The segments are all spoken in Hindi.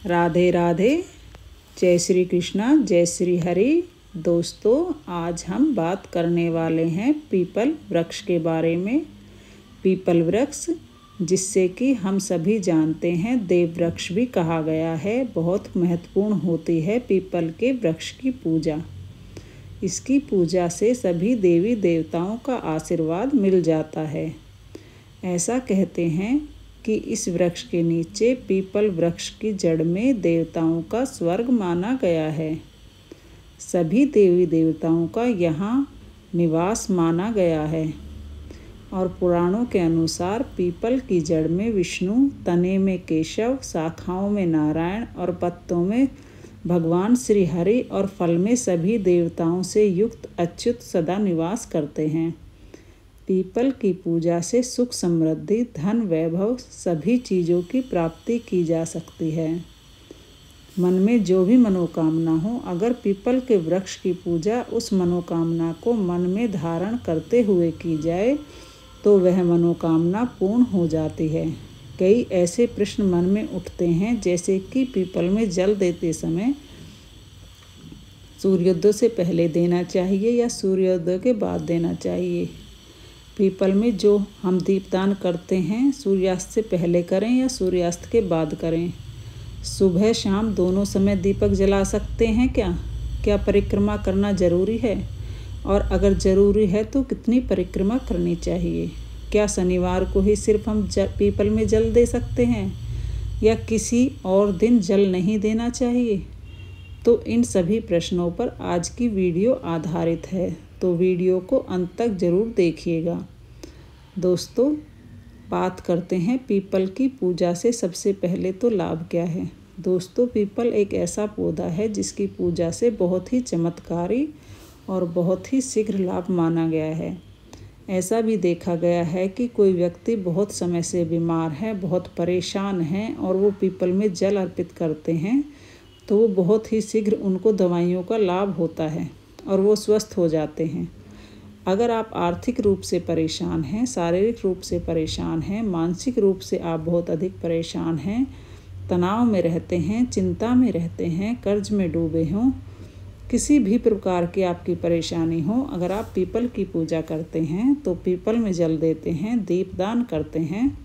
राधे राधे। जय श्री कृष्णा, जय श्री हरि। दोस्तों, आज हम बात करने वाले हैं पीपल वृक्ष के बारे में। पीपल वृक्ष, जिससे कि हम सभी जानते हैं देव वृक्ष भी कहा गया है, बहुत महत्वपूर्ण होती है पीपल के वृक्ष की पूजा। इसकी पूजा से सभी देवी देवताओं का आशीर्वाद मिल जाता है। ऐसा कहते हैं कि इस वृक्ष के नीचे पीपल वृक्ष की जड़ में देवताओं का स्वर्ग माना गया है। सभी देवी देवताओं का यहाँ निवास माना गया है। और पुराणों के अनुसार पीपल की जड़ में विष्णु, तने में केशव, शाखाओं में नारायण और पत्तों में भगवान श्री हरि और फल में सभी देवताओं से युक्त अच्युत सदा निवास करते हैं। पीपल की पूजा से सुख समृद्धि, धन वैभव सभी चीज़ों की प्राप्ति की जा सकती है। मन में जो भी मनोकामना हो, अगर पीपल के वृक्ष की पूजा उस मनोकामना को मन में धारण करते हुए की जाए तो वह मनोकामना पूर्ण हो जाती है। कई ऐसे प्रश्न मन में उठते हैं, जैसे कि पीपल में जल देते समय सूर्योदय से पहले देना चाहिए या सूर्योदय के बाद देना चाहिए। पीपल में जो हम दीपदान करते हैं, सूर्यास्त से पहले करें या सूर्यास्त के बाद करें। सुबह शाम दोनों समय दीपक जला सकते हैं क्या परिक्रमा करना ज़रूरी है? और अगर ज़रूरी है तो कितनी परिक्रमा करनी चाहिए? क्या शनिवार को ही सिर्फ हम पीपल में जल दे सकते हैं या किसी और दिन जल नहीं देना चाहिए? तो इन सभी प्रश्नों पर आज की वीडियो आधारित है, तो वीडियो को अंत तक ज़रूर देखिएगा। दोस्तों, बात करते हैं पीपल की पूजा से सबसे पहले तो लाभ क्या है। दोस्तों, पीपल एक ऐसा पौधा है जिसकी पूजा से बहुत ही चमत्कारी और बहुत ही शीघ्र लाभ माना गया है। ऐसा भी देखा गया है कि कोई व्यक्ति बहुत समय से बीमार है, बहुत परेशान है और वो पीपल में जल अर्पित करते हैं तो वो बहुत ही शीघ्र उनको दवाइयों का लाभ होता है और वो स्वस्थ हो जाते हैं। अगर आप आर्थिक रूप से परेशान हैं, शारीरिक रूप से परेशान हैं, मानसिक रूप से आप बहुत अधिक परेशान हैं, तनाव में रहते हैं, चिंता में रहते हैं, कर्ज में डूबे हों, किसी भी प्रकार की आपकी परेशानी हो, अगर आप पीपल की पूजा करते हैं तो पीपल में जल देते हैं, दीपदान करते हैं,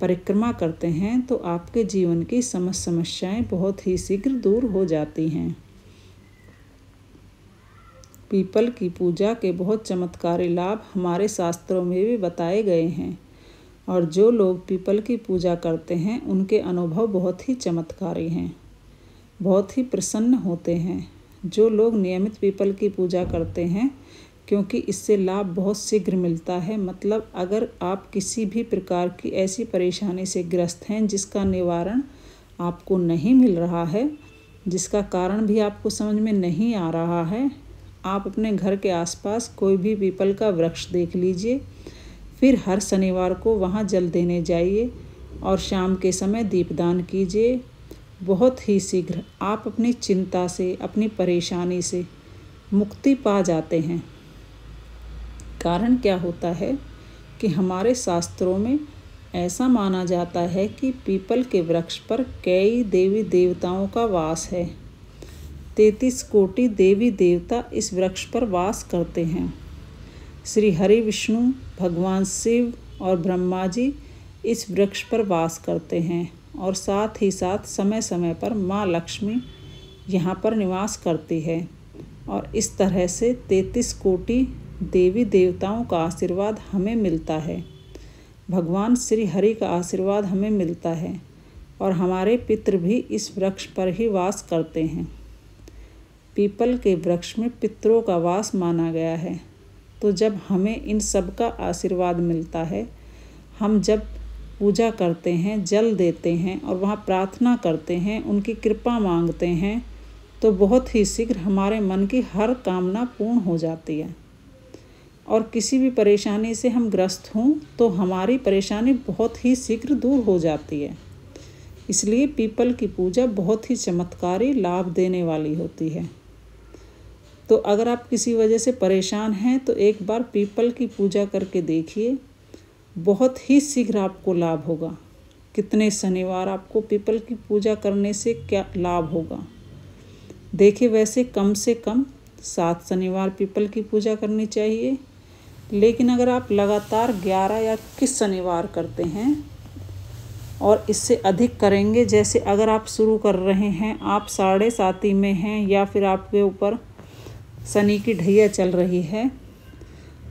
परिक्रमा करते हैं तो आपके जीवन की समस्त समस्याएं बहुत ही शीघ्र दूर हो जाती हैं। पीपल की पूजा के बहुत चमत्कारी लाभ हमारे शास्त्रों में भी बताए गए हैं और जो लोग पीपल की पूजा करते हैं उनके अनुभव बहुत ही चमत्कारी हैं, बहुत ही प्रसन्न होते हैं। जो लोग नियमित पीपल की पूजा करते हैं, क्योंकि इससे लाभ बहुत शीघ्र मिलता है। मतलब अगर आप किसी भी प्रकार की ऐसी परेशानी से ग्रस्त हैं जिसका निवारण आपको नहीं मिल रहा है, जिसका कारण भी आपको समझ में नहीं आ रहा है, आप अपने घर के आसपास कोई भी पीपल का वृक्ष देख लीजिए, फिर हर शनिवार को वहाँ जल देने जाइए और शाम के समय दीपदान कीजिए। बहुत ही शीघ्र आप अपनी चिंता से, अपनी परेशानी से मुक्ति पा जाते हैं। कारण क्या होता है कि हमारे शास्त्रों में ऐसा माना जाता है कि पीपल के वृक्ष पर कई देवी देवताओं का वास है। 33 कोटि देवी देवता इस वृक्ष पर वास करते हैं। श्री हरि, विष्णु, भगवान शिव और ब्रह्मा जी इस वृक्ष पर वास करते हैं और साथ ही साथ समय समय पर माँ लक्ष्मी यहाँ पर निवास करती है। और इस तरह से 33 कोटि देवी देवताओं का आशीर्वाद हमें मिलता है, भगवान श्री हरि का आशीर्वाद हमें मिलता है और हमारे पितृ भी इस वृक्ष पर ही वास करते हैं। पीपल के वृक्ष में पितरों का वास माना गया है। तो जब हमें इन सब का आशीर्वाद मिलता है, हम जब पूजा करते हैं, जल देते हैं और वहाँ प्रार्थना करते हैं, उनकी कृपा मांगते हैं, तो बहुत ही शीघ्र हमारे मन की हर कामना पूर्ण हो जाती है। और किसी भी परेशानी से हम ग्रस्त हों तो हमारी परेशानी बहुत ही शीघ्र दूर हो जाती है। इसलिए पीपल की पूजा बहुत ही चमत्कारी लाभ देने वाली होती है। तो अगर आप किसी वजह से परेशान हैं तो एक बार पीपल की पूजा करके देखिए, बहुत ही शीघ्र आपको लाभ होगा। कितने शनिवार आपको पीपल की पूजा करने से क्या लाभ होगा। देखिए, वैसे कम से कम 7 शनिवार पीपल की पूजा करनी चाहिए, लेकिन अगर आप लगातार 11 या 21 शनिवार करते हैं और इससे अधिक करेंगे, जैसे अगर आप शुरू कर रहे हैं, आप 7.5 में हैं या फिर आपके ऊपर शनि की ढैया चल रही है,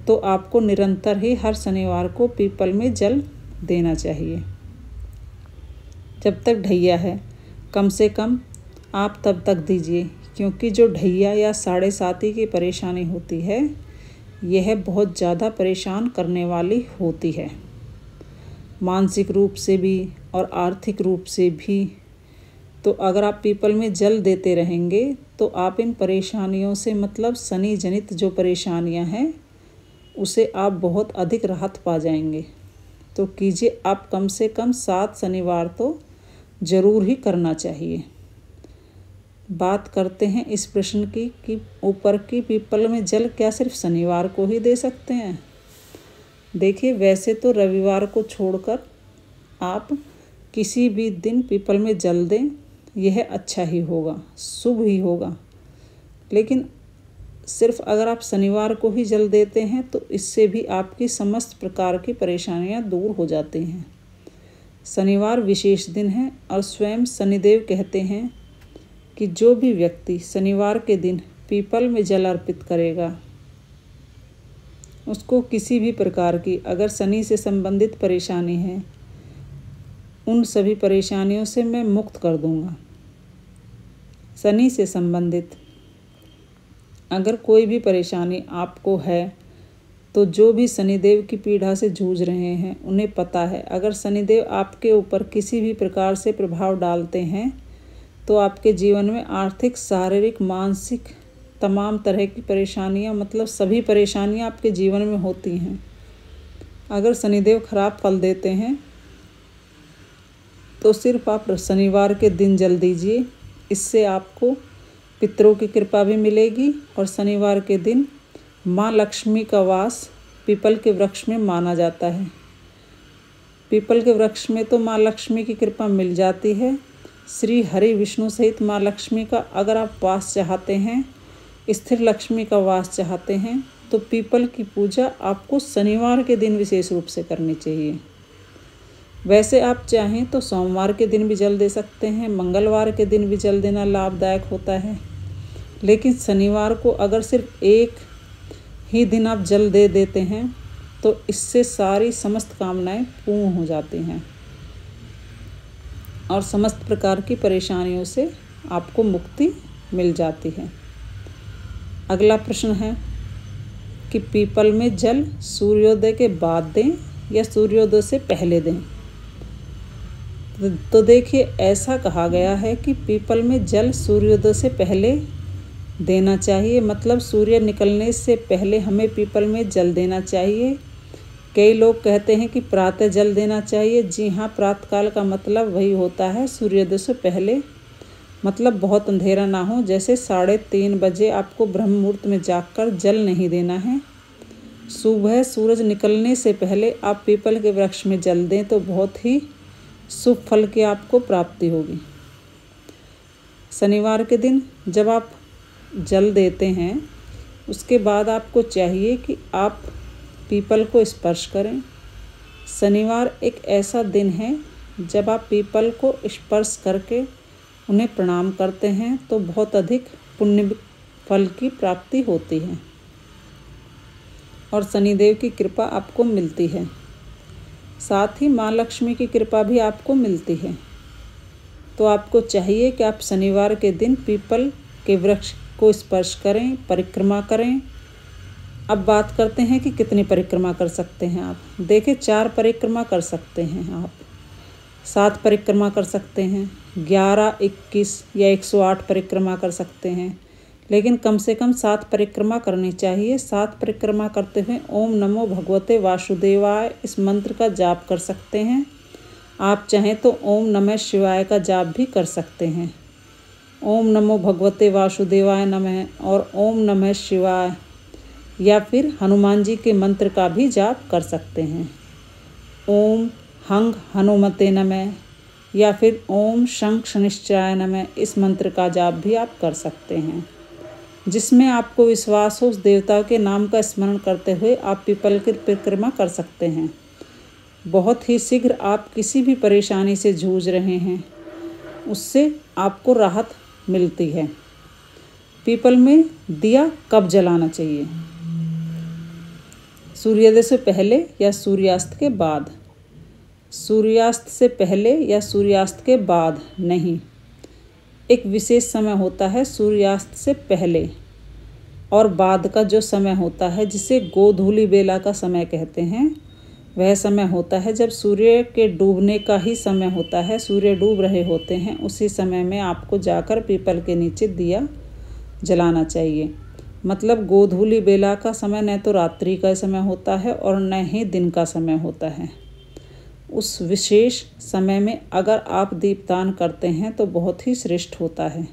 तो आपको निरंतर ही हर शनिवार को पीपल में जल देना चाहिए। जब तक ढैया है कम से कम आप तब तक दीजिए, क्योंकि जो ढैया या 7.5 की परेशानी होती है, यह बहुत ज़्यादा परेशान करने वाली होती है, मानसिक रूप से भी और आर्थिक रूप से भी। तो अगर आप पीपल में जल देते रहेंगे तो आप इन परेशानियों से, मतलब शनि जनित जो परेशानियां हैं, उसे आप बहुत अधिक राहत पा जाएंगे। तो कीजिए, आप कम से कम 7 शनिवार तो ज़रूर ही करना चाहिए। बात करते हैं इस प्रश्न की कि ऊपर की पीपल में जल क्या सिर्फ शनिवार को ही दे सकते हैं। देखिए, वैसे तो रविवार को छोड़कर आप किसी भी दिन पीपल में जल दें, यह अच्छा ही होगा, शुभ ही होगा। लेकिन सिर्फ अगर आप शनिवार को ही जल देते हैं तो इससे भी आपकी समस्त प्रकार की परेशानियां दूर हो जाती हैं। शनिवार विशेष दिन है और स्वयं शनिदेव कहते हैं कि जो भी व्यक्ति शनिवार के दिन पीपल में जल अर्पित करेगा, उसको किसी भी प्रकार की अगर शनि से संबंधित परेशानी है, उन सभी परेशानियों से मैं मुक्त कर दूंगा। शनि से संबंधित अगर कोई भी परेशानी आपको है, तो जो भी शनिदेव की पीड़ा से जूझ रहे हैं उन्हें पता है, अगर शनिदेव आपके ऊपर किसी भी प्रकार से प्रभाव डालते हैं तो आपके जीवन में आर्थिक, शारीरिक, मानसिक तमाम तरह की परेशानियां, मतलब सभी परेशानियां आपके जीवन में होती हैं। अगर शनिदेव खराब फल देते हैं तो सिर्फ आप शनिवार के दिन जल दीजिए, इससे आपको पितरों की कृपा भी मिलेगी। और शनिवार के दिन माँ लक्ष्मी का वास पीपल के वृक्ष में माना जाता है। पीपल के वृक्ष में तो माँ लक्ष्मी की कृपा मिल जाती है। श्री हरि विष्णु सहित माँ लक्ष्मी का अगर आप वास चाहते हैं, स्थिर लक्ष्मी का वास चाहते हैं, तो पीपल की पूजा आपको शनिवार के दिन विशेष रूप से करनी चाहिए। वैसे आप चाहें तो सोमवार के दिन भी जल दे सकते हैं, मंगलवार के दिन भी जल देना लाभदायक होता है। लेकिन शनिवार को अगर सिर्फ एक ही दिन आप जल दे देते हैं तो इससे सारी समस्त कामनाएं पूर्ण हो जाती हैं और समस्त प्रकार की परेशानियों से आपको मुक्ति मिल जाती है। अगला प्रश्न है कि पीपल में जल सूर्योदय के बाद दें या सूर्योदय से पहले दें। तो देखिए, ऐसा कहा गया है कि पीपल में जल सूर्योदय से पहले देना चाहिए, मतलब सूर्य निकलने से पहले हमें पीपल में जल देना चाहिए। कई लोग कहते हैं कि प्रातः जल देना चाहिए। जी हाँ, प्रातःकाल का मतलब वही होता है सूर्योदय से पहले, मतलब बहुत अंधेरा ना हो। जैसे 3:30 बजे आपको ब्रह्म मुहूर्त में जागकर जल नहीं देना है। सुबह सूरज निकलने से पहले आप पीपल के वृक्ष में जल दें तो बहुत ही शुभ फल की आपको प्राप्ति होगी। शनिवार के दिन जब आप जल देते हैं, उसके बाद आपको चाहिए कि आप पीपल को स्पर्श करें। शनिवार एक ऐसा दिन है जब आप पीपल को स्पर्श करके उन्हें प्रणाम करते हैं तो बहुत अधिक पुण्य फल की प्राप्ति होती है और शनिदेव की कृपा आपको मिलती है। साथ ही माँ लक्ष्मी की कृपा भी आपको मिलती है। तो आपको चाहिए कि आप शनिवार के दिन पीपल के वृक्ष को स्पर्श करें, परिक्रमा करें। अब बात करते हैं कि कितनी परिक्रमा कर सकते हैं आप। देखिए, 4 परिक्रमा कर सकते हैं आप, 7 परिक्रमा कर सकते हैं, 11, 21 या 108 परिक्रमा कर सकते हैं, लेकिन कम से कम 7 परिक्रमा करनी चाहिए। 7 परिक्रमा करते हुए ओम नमो भगवते वासुदेवाय इस मंत्र का जाप कर सकते हैं। आप चाहें तो ओम नमः शिवाय का जाप भी कर सकते हैं। ओम नमो भगवते वासुदेवाय नमः और ओम नमः शिवाय, या फिर हनुमान जी के मंत्र का भी जाप कर सकते हैं। ओम हंग हनुमते नमः या फिर ओम शंख शनिश्चराय नमः, इस मंत्र का जाप भी आप कर सकते हैं। जिसमें आपको विश्वास हो उस देवता के नाम का स्मरण करते हुए आप पीपल की परिक्रमा कर सकते हैं। बहुत ही शीघ्र आप किसी भी परेशानी से जूझ रहे हैं उससे आपको राहत मिलती है। पीपल में दिया कब जलाना चाहिए? सूर्योदय से पहले या सूर्यास्त के बाद? सूर्यास्त से पहले या सूर्यास्त के बाद नहीं। एक विशेष समय होता है सूर्यास्त से पहले और बाद का जो समय होता है, जिसे गोधूली बेला का समय कहते हैं, वह समय होता है जब सूर्य के डूबने का ही समय होता है। सूर्य डूब रहे होते हैं, उसी समय में आपको जाकर पीपल के नीचे दिया जलाना चाहिए। मतलब गोधूली बेला का समय न तो रात्रि का समय होता है और न ही दिन का समय होता है। उस विशेष समय में अगर आप दीपदान करते हैं तो बहुत ही श्रेष्ठ होता है।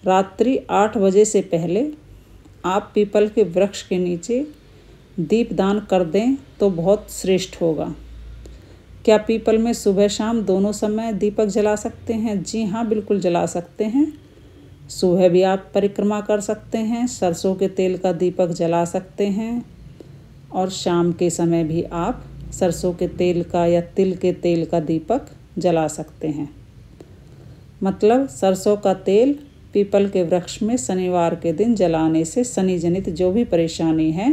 रात्रि 8 बजे से पहले आप पीपल के वृक्ष के नीचे दीपदान कर दें तो बहुत श्रेष्ठ होगा। क्या पीपल में सुबह शाम दोनों समय दीपक जला सकते हैं? जी हाँ, बिल्कुल जला सकते हैं। सुबह भी आप परिक्रमा कर सकते हैं, सरसों के तेल का दीपक जला सकते हैं और शाम के समय भी आप सरसों के तेल का या तिल के तेल का दीपक जला सकते हैं। मतलब सरसों का तेल पीपल के वृक्ष में शनिवार के दिन जलाने से शनि जनित जो भी परेशानी है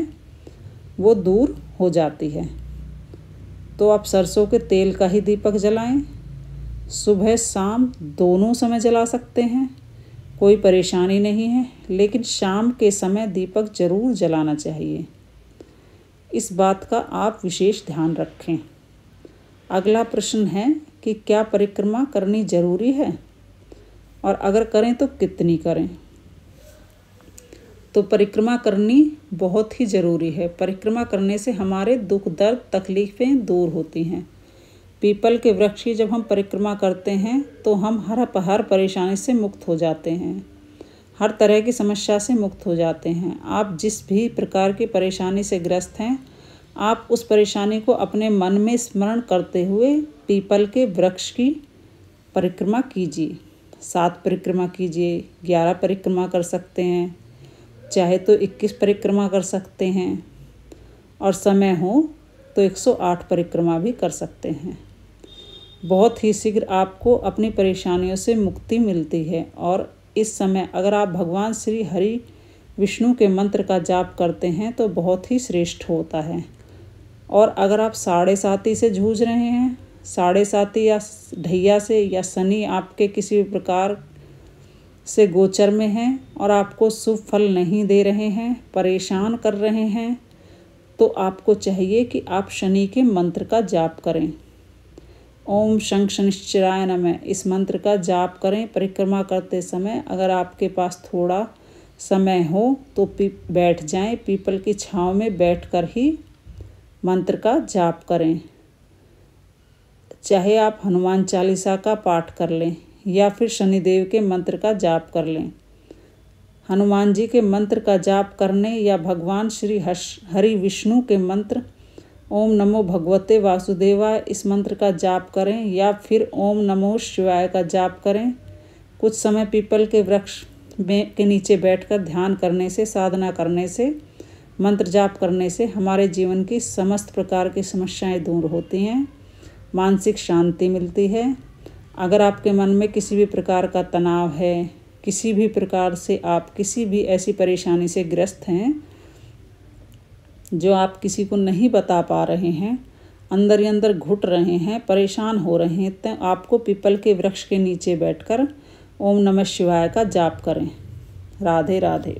वो दूर हो जाती है। तो आप सरसों के तेल का ही दीपक जलाएं। सुबह शाम दोनों समय जला सकते हैं, कोई परेशानी नहीं है, लेकिन शाम के समय दीपक जरूर जलाना चाहिए। इस बात का आप विशेष ध्यान रखें। अगला प्रश्न है कि क्या परिक्रमा करनी जरूरी है और अगर करें तो कितनी करें? तो परिक्रमा करनी बहुत ही ज़रूरी है। परिक्रमा करने से हमारे दुख दर्द तकलीफ़ें दूर होती हैं। पीपल के वृक्ष की जब हम परिक्रमा करते हैं तो हम हर परेशानी से मुक्त हो जाते हैं, हर तरह की समस्या से मुक्त हो जाते हैं। आप जिस भी प्रकार की परेशानी से ग्रस्त हैं, आप उस परेशानी को अपने मन में स्मरण करते हुए पीपल के वृक्ष की परिक्रमा कीजिए। 7 परिक्रमा कीजिए, 11 परिक्रमा कर सकते हैं, चाहे तो 21 परिक्रमा कर सकते हैं और समय हो तो 108 परिक्रमा भी कर सकते हैं। बहुत ही शीघ्र आपको अपनी परेशानियों से मुक्ति मिलती है। और इस समय अगर आप भगवान श्री हरि विष्णु के मंत्र का जाप करते हैं तो बहुत ही श्रेष्ठ होता है। और अगर आप साढ़े साती से जूझ रहे हैं, साढ़े साती या ढैया से, या शनि आपके किसी भी प्रकार से गोचर में हैं और आपको शुभ फल नहीं दे रहे हैं, परेशान कर रहे हैं, तो आपको चाहिए कि आप शनि के मंत्र का जाप करें। ओम शंख शनिश्चराय नमः, इस मंत्र का जाप करें परिक्रमा करते समय। अगर आपके पास थोड़ा समय हो तो बैठ जाएं, पीपल की छांव में बैठकर ही मंत्र का जाप करें। चाहे आप हनुमान चालीसा का पाठ कर लें या फिर शनिदेव के मंत्र का जाप कर लें। हनुमान जी के मंत्र का जाप करने या भगवान श्री हरि विष्णु के मंत्र ओम नमो भगवते वासुदेवाय, इस मंत्र का जाप करें या फिर ओम नमो शिवाय का जाप करें। कुछ समय पीपल के वृक्ष के नीचे बैठकर ध्यान करने से, साधना करने से, मंत्र जाप करने से हमारे जीवन की समस्त प्रकार की समस्याएं दूर होती हैं, मानसिक शांति मिलती है। अगर आपके मन में किसी भी प्रकार का तनाव है, किसी भी प्रकार से आप किसी भी ऐसी परेशानी से ग्रस्त हैं जो आप किसी को नहीं बता पा रहे हैं, अंदर ही अंदर घुट रहे हैं, परेशान हो रहे हैं, तो आपको पीपल के वृक्ष के नीचे बैठकर ओम नमः शिवाय का जाप करें। राधे राधे।